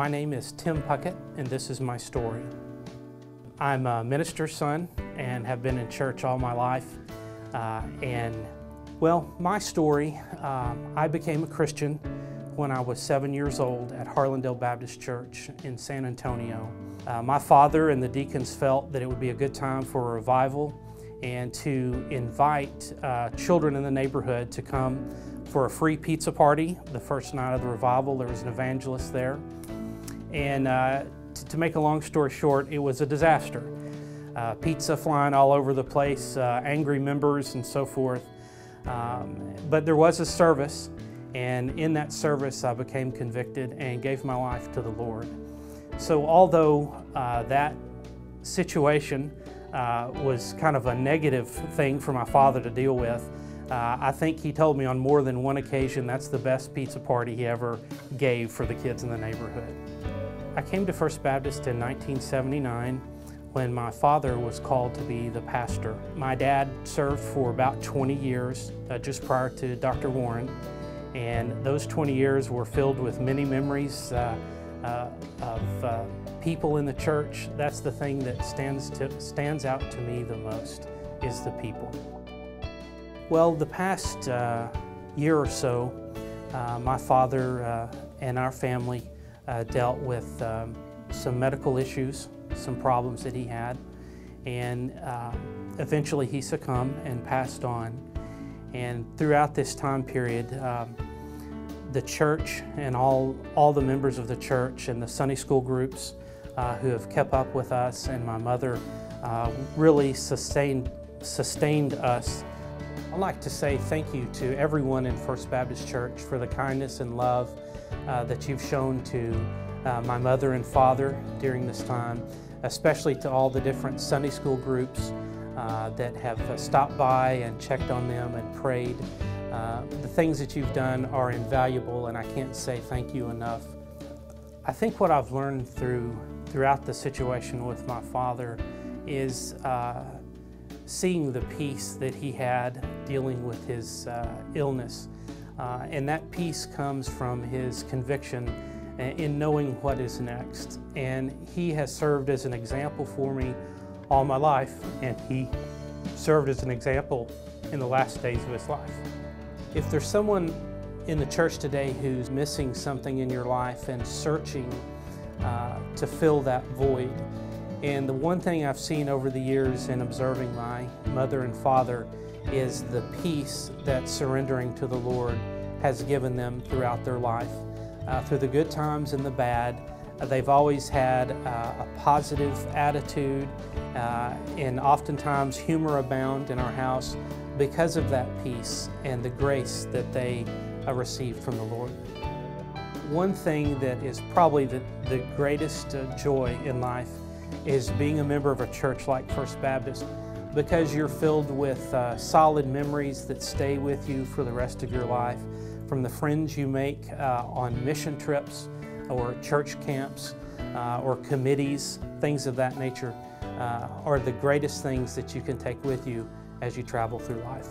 My name is Tim Puckett, and this is my story. I'm a minister's son and have been in church all my life. My story, I became a Christian when I was 7 years old at Harlandale Baptist Church in San Antonio. My father and the deacons felt that it would be a good time for a revival and to invite children in the neighborhood to come for a free pizza party. The first night of the revival, there was an evangelist there. And to make a long story short, it was a disaster. Pizza flying all over the place, angry members and so forth. But there was a service, and in that service I became convicted and gave my life to the Lord. So although that situation was kind of a negative thing for my father to deal with, I think he told me on more than one occasion that's the best pizza party he ever gave for the kids in the neighborhood. I came to First Baptist in 1979 when my father was called to be the pastor. My dad served for about 20 years just prior to Dr. Warren, and those 20 years were filled with many memories of people in the church. That's the thing that stands out to me the most, is the people. Well, the past year or so, my father and our family dealt with some medical issues, some problems that he had, and eventually he succumbed and passed on. And throughout this time period, the church and all the members of the church and the Sunday school groups who have kept up with us, and my mother really sustained us. I'd like to say thank you to everyone in First Baptist Church for the kindness and love that you've shown to my mother and father during this time, especially to all the different Sunday school groups that have stopped by and checked on them and prayed. The things that you've done are invaluable, and I can't say thank you enough. I think what I've learned throughout the situation with my father is seeing the peace that he had dealing with his illness. And that peace comes from his conviction in knowing what is next. And he has served as an example for me all my life, and he served as an example in the last days of his life. If there's someone in the church today who's missing something in your life and searching to fill that void, and the one thing I've seen over the years in observing my mother and father is the peace that surrendering to the Lord has given them throughout their life. Through the good times and the bad, they've always had a positive attitude, and oftentimes humor abound in our house because of that peace and the grace that they received from the Lord. One thing that is probably the greatest joy in life is being a member of a church like First Baptist, because you're filled with solid memories that stay with you for the rest of your life, from the friends you make on mission trips or church camps or committees. Things of that nature are the greatest things that you can take with you as you travel through life.